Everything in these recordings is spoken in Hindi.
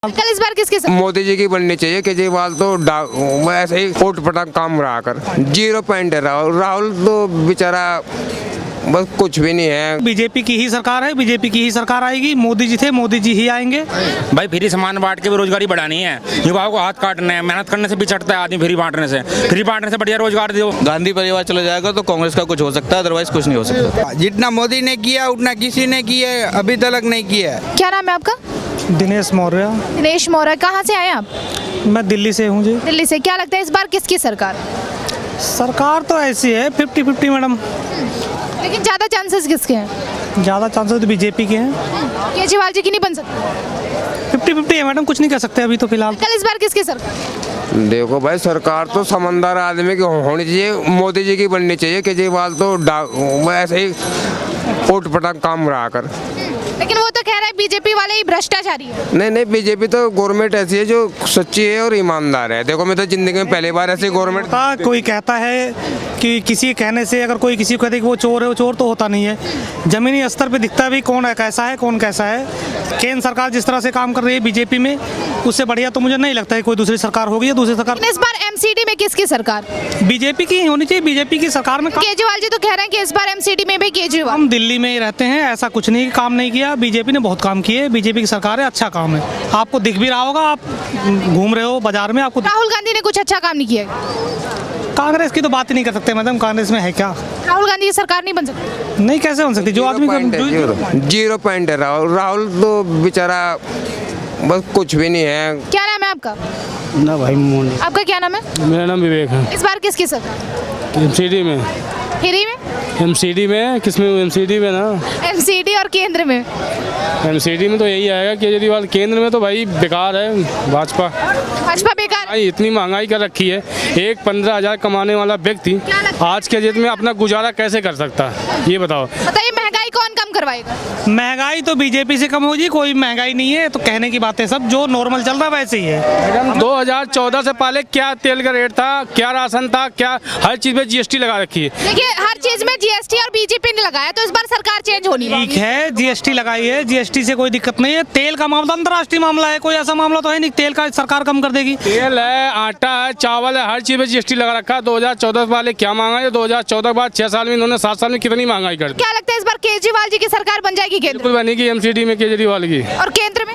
कल इस बार किसके साथ? मोदी जी की बननी चाहिए। केजरीवाल तो ऐसे ही पोट पटांग काम रहा कर 0 पॉइंट है। राहुल तो बेचारा बस कुछ भी नहीं है। बीजेपी की ही सरकार है, बीजेपी की ही सरकार आएगी। मोदी जी थे, मोदी जी ही आएंगे। भाई फ्री सामान बांट के बेरोजगारी बढ़ानी है, युवाओं को हाथ काटना है। मेहनत करने से भी चढ़ता है आदमी, फ्री बांटने से बढ़िया रोजगार दो। गांधी परिवार चला जाएगा तो कांग्रेस का कुछ हो सकता है, अदरवाइज कुछ नहीं हो सकता। जितना मोदी ने किया उतना किसी ने किया है, अभी तक नहीं किया है। क्या नाम है आपका? दिनेश मौर्य। दिनेश मौर्य। कहाँ से आए आप? मैं दिल्ली से हूँ जी। दिल्ली से। क्या लगता है इस बार किसकी सरकार? सरकार तो ऐसी है 50-50 मैडम। लेकिन ज्यादा चांसेस किसके हैं? ज़्यादा चांसेस तो बीजेपी के हैं। केजरीवाल जी की नहीं बन सकती? 50-50 है मैडम, कुछ नहीं कह सकते अभी तो फिलहाल। कल इस बार किसकी सरकार? देखो भाई, सरकार तो समझदार आदमी की होनी चाहिए। मोदी जी की बननी चाहिए। केजरीवाल तो ऐसे ही पोट पटांग काम रहा कर। लेकिन वो तो कह रहा है बीजेपी वाले ही भ्रष्टाचारी है। नहीं, बीजेपी तो गवर्नमेंट ऐसी है जो सच्ची है और ईमानदार है। देखो, मैं तो जिंदगी में पहली बार ऐसी गवर्नमेंट। कोई कहता है कि किसी के कहने से अगर कोई किसी को कहते कि वो चोर है, वो चोर तो होता नहीं है। जमीनी स्तर पे दिखता है भी कौन है कैसा है, कौन कैसा है। केंद्र सरकार जिस तरह से काम कर रही है बीजेपी में, उससे बढ़िया तो मुझे नहीं लगता है कोई दूसरी सरकार होगी या दूसरी सरकार। इस बार एमसीडी में किसकी सरकार? बीजेपी की होनी चाहिए। बीजेपी की सरकार में केजरीवाल जी तो कह रहे हैं कि इस बार एमसीडी में भी केजरीवाल। हम दिल्ली में ही रहते हैं, ऐसा कुछ नहीं काम नहीं किया। बीजेपी ने बहुत काम किए। बीजेपी की सरकार है, अच्छा काम है। आपको दिख भी रहा होगा, आप घूम रहे हो बाजार में, आपको। राहुल गांधी ने कुछ अच्छा काम नहीं किया? कांग्रेस की तो बात ही नहीं कर सकते मैडम, कांग्रेस में है क्या? राहुल गांधी की सरकार नहीं बन सकती? नहीं, कैसे बन सकती? जो आदमी 0 पॉइंट है। राहुल तो बेचारा बस कुछ भी नहीं है। क्या नाम है आपका? ना भाई मोहन। आपका क्या नाम है? मेरा नाम विवेक है। इस बार किसकी सरकार? एमसीडी में। फ्री में? एमसीडी में किसमें? एमसीडी में ना। एमसीडी और केंद्र में? एमसीडी में तो यही आएगा केजरीवाल। केंद्र में तो भाई बेकार है भाजपा। भाजपा बेकार है? भाई इतनी महंगाई कर रखी है। एक 15,000 कमाने वाला व्यक्ति आज के डेट में अपना गुजारा कैसे कर सकता है, ये बताओ। बताइए, महंगाई कौन कम करवाएगा? महंगाई तो बीजेपी से कम होगी। कोई महंगाई नहीं है, तो कहने की बात है। सब जो नॉर्मल चल रहा है वैसे ही है। 2014 से पहले क्या तेल का रेट था, क्या राशन था, क्या हर चीज में जीएसटी लगा रखी है। देखिए, हर चीज में जीएसटी और बीजेपी ने लगाया, तो इस बार सरकार चेंज होनी है। ठीक है, जीएसटी लगाई है, जीएसटी से कोई दिक्कत नहीं है। तेल का मामला अंतर्राष्ट्रीय मामला है, कोई ऐसा मामला तो है नहीं तेल का सरकार कम कर देगी। तेल है, आटा है, चावल है, हर चीज में जीएसटी लगा रखा है। 2014 वाले क्या मांगा है? 2014 के बाद 6 साल में इन्होंने 7 साल में कितनी महंगाई कर दी। क्या लगता है इस बार केजरीवाल जी की सरकार बन जाएगी केंद्र? बिल्कुल बनेगी एमसीडी में केजरीवाल की। और केंद्र में?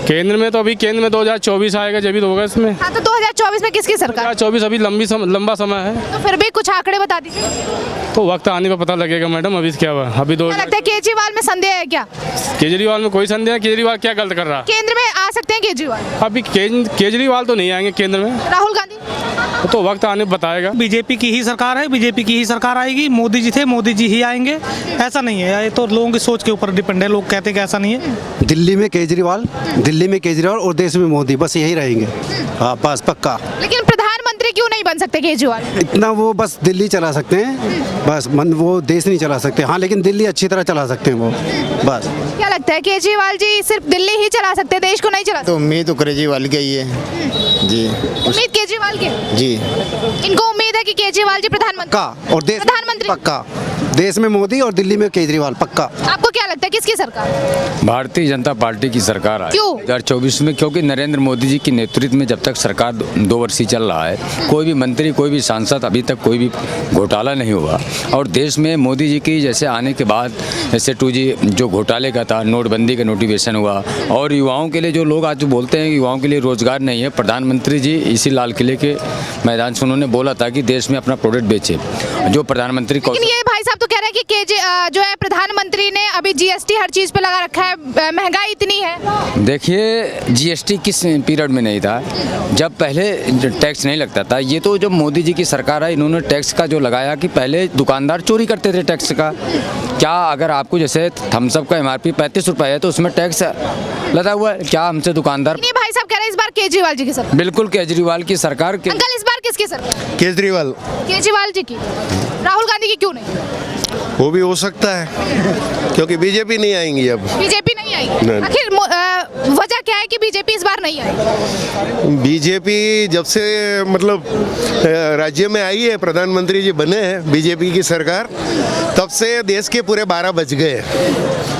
केंद्र में तो अभी केंद्र में 2024 आएगा, जब भी तो होगा इसमें। हाँ, तो 2024 में किसकी सरकार? 2024 अभी लंबा समय है, तो फिर भी कुछ आंकड़े बता दीजिए। तो वक्त आने पर पता लगेगा मैडम। अभी क्या हुआ? अभी क्या लगता है केजरीवाल में संदेह है क्या? केजरीवाल में कोई संदेह है? केजरीवाल क्या गलत कर रहा है? केंद्र में आ सकते हैं केजरीवाल? अभी केजरीवाल तो नहीं आएंगे केंद्र में। राहुल गांधी? तो वक्त आने पर बताएगा। बीजेपी की ही सरकार है, बीजेपी की ही सरकार आएगी। मोदी जी थे, मोदी जी ही आएंगे। ऐसा नहीं है, ये तो लोगों की सोच के ऊपर डिपेंड है। लोग कहते हैं कि ऐसा नहीं है। दिल्ली में केजरीवाल और देश में मोदी, बस यही रहेंगे। हाँ, बस पक्का। लेकिन प्रधानमंत्री क्यों नहीं बन सकते केजरीवाल? इतना वो बस दिल्ली चला सकते हैं, बस वो देश नहीं चला सकते। हाँ, लेकिन दिल्ली अच्छी तरह चला सकते हैं वो, बस। क्या लगता है केजरीवाल जी सिर्फ दिल्ली ही चला सकते हैं, देश को नहीं चला तो उम्मीद तो केजरीवाल की ही है जी। उम्मीद केजरीवाल की जी। इनको उम्मीद है कि केजरीवाल जी प्रधानमंत्री पक्का। और देश प्रधानमंत्री पक्का। देश में मोदी और दिल्ली में केजरीवाल, पक्का। आपको क्या लगता है किसकी सरकार? भारतीय जनता पार्टी की सरकार आई क्यों? 2024 में, क्योंकि नरेंद्र मोदी जी के नेतृत्व में जब तक सरकार 2 वर्ष ही चल रहा है, कोई भी मंत्री, कोई भी सांसद अभी तक कोई भी घोटाला नहीं हुआ। और देश में मोदी जी की जैसे आने के बाद जैसे 2G जो घोटाले का था, नोटबंदी का नोटिफिकेशन हुआ, और युवाओं के लिए जो लोग आज बोलते हैं युवाओं के लिए रोजगार नहीं है, प्रधानमंत्री जी इसी लाल किले के मैदान से उन्होंने बोला था कि देश में अपना प्रोडक्ट बेचे। जो प्रधानमंत्री लेकिन ये भाई साहब तो कह रहे हैं कि जो है प्रधानमंत्री ने अभी जीएसटी हर चीज पे लगा रखा है, महंगाई इतनी है। देखिए, जीएसटी किस पीरियड में नहीं था? जब पहले टैक्स नहीं लगता था। ये तो जब मोदी जी की सरकार है, इन्होंने टैक्स का जो लगाया कि पहले दुकानदार चोरी करते थे टैक्स का। क्या अगर आपको जैसे थम्सअप का MRP 35 रुपये है तो उसमें टैक्स लगा हुआ है? क्या हमसे दुकानदार? नहीं, भाई साहब कह रहे हैं इस बार केजरीवाल जी की सरकार। बिल्कुल केजरीवाल की सरकार के। अंकल, इस बार किसकी सरकार? केजरीवाल। केजरीवाल जी की। राहुल गांधी की क्यों नहीं? वो भी हो सकता है, क्योंकि बीजेपी नहीं आएंगी अब। बीजेपी नहीं आएगी? नहीं। आखिर वजह क्या है कि बीजेपी इस बार नहीं आएगी? बीजेपी जब से मतलब राज्य में आई है, प्रधानमंत्री जी बने हैं बीजेपी की सरकार, तब से देश के पूरे 12 बज गए,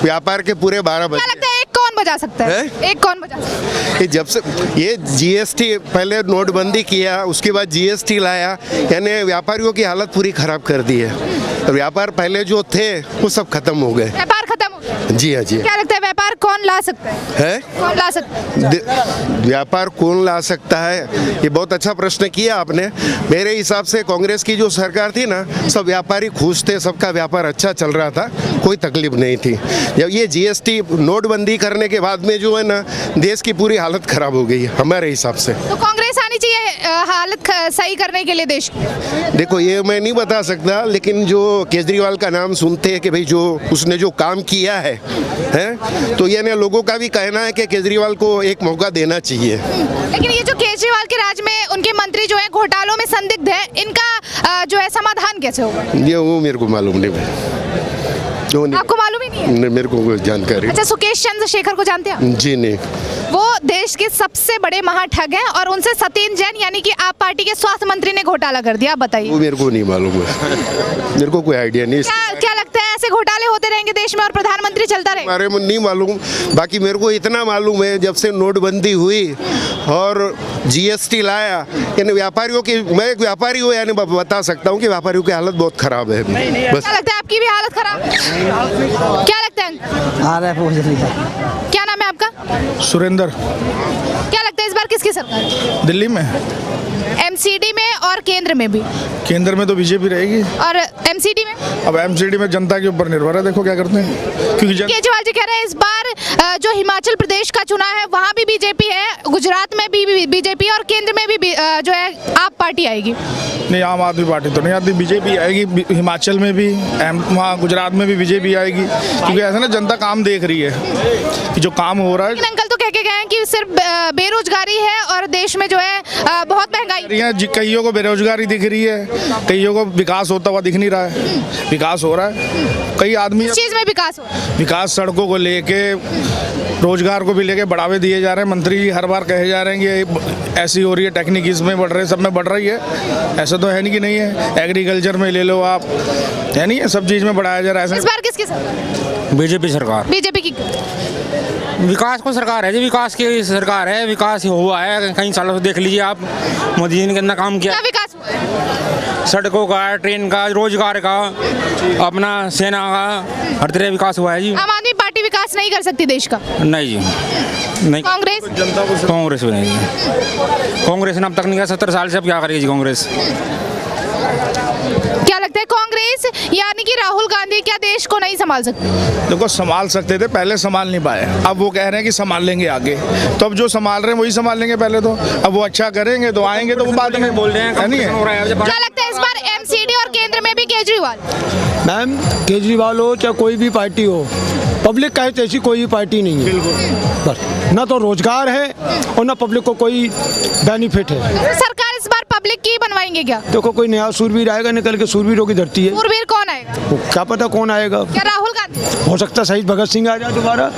व्यापार के पूरे 12 बज क्या लगता है एक कौन बजा सकता है? हैं? एक कौन बजा सकता है? ये जब से ये जीएसटी पहले नोटबंदी किया, उसके बाद जीएसटी लाया, यानी व्यापारियों की हालत पूरी खराब कर दी है। तो व्यापार पहले जो थे वो सब खत्म हो गए। व्यापार खत्म हो गया। जी हाँ, जी क्या लगता है व्यापार कौन ला सकता है? कौन ला सकता है? व्यापार कौन ला सकता है, ये बहुत अच्छा प्रश्न किया आपने। मेरे हिसाब से कांग्रेस की जो सरकार थी ना, सब व्यापारी खुश थे, सबका व्यापार अच्छा चल रहा था, कोई तकलीफ नहीं थी। जब ये जीएसटी नोटबंदी करने के बाद में जो है ना, देश की पूरी हालत खराब हो गई है हमारे हिसाब से। तो कांग्रेस आनी चाहिए हालत सही करने के लिए देश की। देखो, ये मैं नहीं बता सकता, लेकिन जो केजरीवाल का नाम सुनते हैं कि भाई जो उसने जो काम किया है, तो ये ना लोगों का भी कहना है कि केजरीवाल को एक मौका देना चाहिए। लेकिन ये जो केजरीवाल के राज में उनके मंत्री जो है घोटालों में संदिग्ध है, इनका जो है समाधान कैसे होगा? ये वो मेरे को मालूम नहीं है। आपको मालूम ही नहीं है? नहीं, मेरे को कोई जानकारी। अच्छा, सुकेश चंद्रशेखर को जानते हैं आप? जी नहीं। वो देश के सबसे बड़े महाठग हैं और उनसे सतीन जैन यानी कि आप पार्टी के स्वास्थ्य मंत्री ने घोटाला कर दिया। आप बताइए। वो मेरे को नहीं मालूम है, मेरे को कोई आइडिया नहीं। क्या लगता है ऐसे घोटाले होते रहेंगे देश में और प्रधानमंत्री चलता रहेगा? बारे में नहीं मालूम। बाकी मेरे को इतना मालूम है, जब से नोटबंदी हुई और जीएसटी लाया, यानी व्यापारियों की, मैं एक व्यापारी हूँ, यानी बता सकता हूँ कि व्यापारियों की हालत बहुत खराब है। बस। क्या लगता है आपकी भी हालत खराब है? क्या लगता है? क्या नाम है आपका? सुरेंद्र। क्या लगता है इस बार किसकी सरकार है? दिल्ली में, एमसीडी में और केंद्र में भी? केंद्र में तो बीजेपी रहेगी। और एमसीडी में? अब एमसीडी में जनता के ऊपर निर्भर है, देखो क्या करते हैं। क्योंकि केजरीवाल जी कह रहे हैं इस बार जो हिमाचल प्रदेश का चुनाव है वहाँ भी बीजेपी है, गुजरात में भी बीजेपी और केंद्र में भी जो है आप पार्टी आएगी। नहीं, आम आदमी पार्टी तो नहीं आती, बीजेपी आएगी। हिमाचल में भी, वहाँ गुजरात में भी बीजेपी आएगी, क्योंकि ऐसा ना जनता काम देख रही है कि जो काम हो रहा है। लेकिन अंकल तो कह के गए हैं कि सिर्फ बेरोजगारी है और देश में जो है बहुत महंगाई। कईयों को बेरोजगारी दिख रही है, कईयों को विकास होता हुआ दिख नहीं रहा है। विकास हो रहा है, कई आदमी किस चीज में विकास हो रहा है? विकास सड़कों को लेके, रोजगार को भी लेके बढ़ावे दिए जा रहे हैं। मंत्री हर बार कहे जा रहे हैं कि ऐसी हो रही है, टेक्निक इसमें बढ़ रहे हैं, सब में बढ़ रही है। ऐसा तो है नहीं कि नहीं है। एग्रीकल्चर में ले लो आप, है नहीं है, सब चीज में बढ़ाया जा रहा है। इस बार किसकी सरकार? बीजेपी सरकार। बीजेपी की विकास को सरकार है जी, विकास की सरकार है। विकास हुआ है कई सालों से, देख लीजिए आप, मोदी जी ने कितना काम किया। क्या विकास हुआ है? सड़कों का, ट्रेन का, रोजगार का, अपना सेना का, हर तरह विकास हुआ है जी। आम आदमी पार्टी विकास नहीं कर सकती देश का? नहीं जी, नहीं। कांग्रेस? कांग्रेस भी नहीं। कांग्रेस ने अब तक नहीं किया 70 साल से, अब क्या करेगी जी कांग्रेस? क्या लगता है कांग्रेस यानी कि राहुल गांधी क्या देश को नहीं संभाल सकते? देखो, संभाल सकते थे, पहले संभाल नहीं पाए। अब वो कह रहे हैं कि संभाल लेंगे आगे, तो अब जो संभाल रहे हैं वही संभाल लेंगे पहले तो। अब वो अच्छा करेंगे तो आएंगे, तो वो बाद में बोल रहे हैं। है नहीं है? क्या लगता है इस बार एमसीडी और केंद्र में भी केजरीवाल? मैम, केजरीवाल हो चाहे कोई भी पार्टी हो, पब्लिक का ऐसी कोई भी पार्टी नहीं है। बस, ना तो रोजगार है और ना पब्लिक को कोई बेनिफिट है। सरकार इस बार पब्लिक की बनवाएंगे क्या? देखो, कोई नया सूरवीर आएगा निकल के, सूरवीरों की धरती है। सूरवीर कौन आएगा? वो क्या पता कौन आएगा। क्या राहुल गांधी? हो सकता है शहीद भगत सिंह आ जाए दोबारा,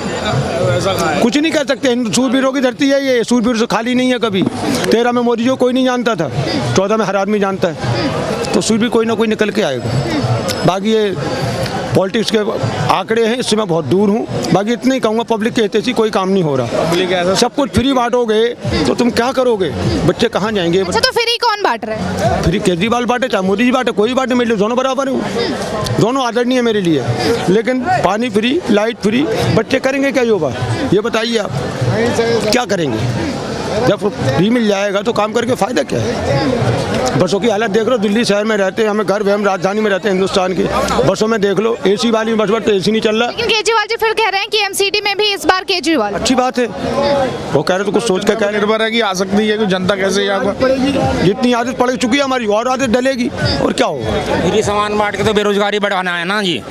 कुछ नहीं कह सकते। सूरवीरों की धरती है ये, सूरवीर से खाली नहीं है कभी। 13 में मोदी जी कोई नहीं जानता था, 14 में हर आदमी जानता है, तो सूरवीर कोई ना कोई निकल के आएगा। बाकी ये पॉलिटिक्स के आंकड़े हैं, इससे मैं बहुत दूर हूँ। बाकी इतना ही कहूँगा, पब्लिक के हित से कोई काम नहीं हो रहा। सब कुछ फ्री बांटोगे तो तुम क्या करोगे? बच्चे कहाँ जाएंगे? अच्छा, तो फ्री कौन बांट रहा है? फ्री केजरीवाल बांटे चाहे मोदी जी बांटे, कोई बांटे, मेरे लिए दोनों बराबर हूँ, दोनों आदरणीय है मेरे लिए। लेकिन पानी फ्री, लाइट फ्री, बच्चे करेंगे क्या योगा? ये बताइए आप, क्या करेंगे? जब फ्री मिल जाएगा तो काम करके फ़ायदा क्या है? बसों की हालत देख लो, दिल्ली शहर में रहते हैं, हमें घर हम राजधानी में रहते हैं हिंदुस्तान की, बसों में देख लो, एसी वाली बस तो एसी नहीं चल रहा। लेकिन केजरीवाल जी फिर कह रहे हैं कि एमसीडी में भी इस बार केजरीवाल। अच्छी बात है, वो कह रहे तो कुछ सोच कर कह रहे। निर्भर है कि आ सकती है कि जनता कैसे जितनी आदत पड़ चुकी है हमारी, और आदत डलेगी, और क्या होगा? फ्री सामान बांट के तो बेरोजगारी बढ़ाना है ना जी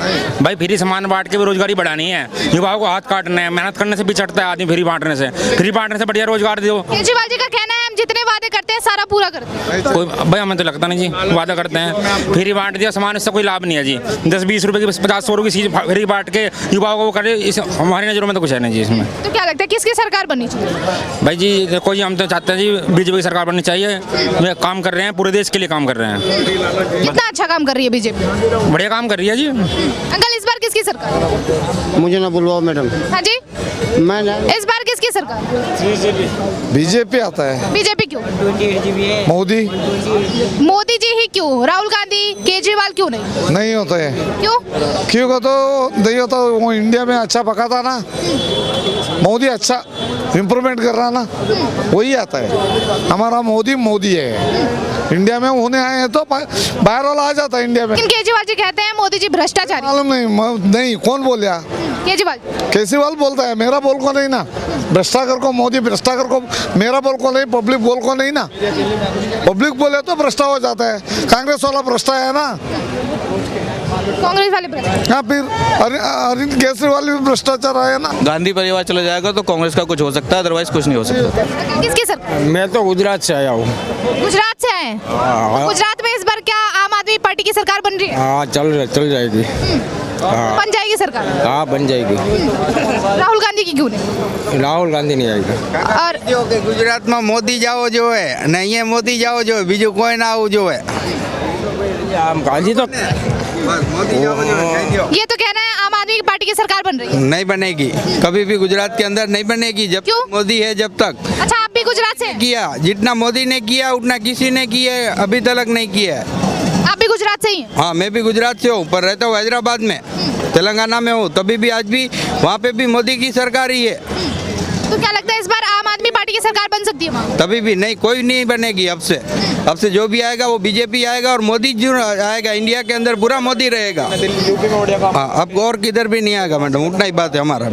भाई। फ्री सामान बांट के बेरोजगारी बढ़ानी है, युवाओं को हाथ काटना है, मेहनत करने से भी चढ़ता है आदमी। फ्री बांटने से, फ्री बांटने से बढ़िया रोजगार दो। केजरीवाल जी का कहना है हम जितने वादे करते हैं सारा पूरा करते हैं। कोई भाई हमें तो लगता नहीं जी, वादा करते हैं, फ्री बांट दिया सामान, इससे कोई लाभ नहीं है जी। 10-20 रुपए की 50-100 रुपए की चीज फ्री बांट के युवाओं को करे, इस हमारी नजरों में तो कुछ है नहीं जी इसमें। तो क्या लगता है किसकी सरकार बननी चाहिए? भाई जी देखो जी, हम तो चाहते हैं जी बीजेपी की सरकार बननी चाहिए। वे काम कर रहे हैं, पूरे देश के लिए काम कर रहे हैं। कितना अच्छा काम कर रही है बीजेपी? बढ़िया काम कर रही है जी। अंकल, इस बार किसकी सरकार? मुझे ना बुलवाओ मैडम। हाँ जी, मैं इस बार किसकी सरकार? बीजेपी आता है। बीजेपी क्यों? मोदी मोदी जी ही क्यों? राहुल गांधी, केजरीवाल क्यों नहीं? नहीं होता है। क्यों? क्यों तो नहीं होता, वो इंडिया में अच्छा पका था ना, मोदी अच्छा इम्प्रूवमेंट कर रहा ना, वही आता है। हमारा मोदी है। इंडिया में होने आए हैं तो बाहर वाला आ जाता है इंडिया में। लेकिन केजरीवाल जी कहते हैं मोदी जी भ्रष्टाचारी। मालूम नहीं कौन बोलिया? केजरीवाल। केजरीवाल बोलता है, मेरा बोल को नहीं ना। भ्रष्टाचार को मोदी, भ्रष्टाचार को मेरा बोल को नहीं, पब्लिक बोल को नहीं ना। पब्लिक बोले तो भ्रष्टा हो जाता है। कांग्रेस वाला भ्रष्टा है ना, कांग्रेस वाले भ्रष्टाचार। हाँ, फिर अरविंद केजरीवाल भी भ्रष्टाचार है ना। गांधी परिवार चला जाएगा तो कांग्रेस का कुछ हो सकता है, अदरवाइज कुछ नहीं हो सकता। किसकी सरकार? मैं तो गुजरात से आया हूँ। गुजरात से आए हैं। गुजरात में इस बार क्या आम आदमी पार्टी की सरकार बन रही है? हाँ, चल जाएगी। बन जाएगी सरकार? हाँ, बन जाएगी। राहुल गांधी की क्यों नहीं? राहुल गांधी नहीं आएगा। और गुजरात में मोदी जाओ जो है, नहीं है मोदी जाओ जो है, बीजू कोई ना हो जो है। गांधी तो मोदी जाओ जो है, ये तो कहना है आम आदमी की पार्टी की सरकार बन रही है। नहीं बनेगी, कभी भी गुजरात के अंदर नहीं बनेगी जब क्यों? मोदी है जब तक। अच्छा, आप भी गुजरात से हैं? किया जितना मोदी ने किया उतना किसी ने किया है, अभी तक नहीं किया है। आप भी गुजरात से ही हैं? हाँ, मैं भी गुजरात से हूँ, पर रहता हूँ हैदराबाद में, तेलंगाना में हूँ। तभी भी आज भी वहाँ पे भी मोदी की सरकार ही है। तो क्या लगता है इस बार आम आदमी पार्टी की सरकार बन सकती है वहाँ? तभी भी नहीं, कोई नहीं बनेगी। अब से जो भी आएगा वो बीजेपी आएगा, और मोदी जो आएगा इंडिया के अंदर पूरा मोदी रहेगा। हाँ, अब और किधर भी नहीं आएगा मैडम, उतना ही बात है हमारा।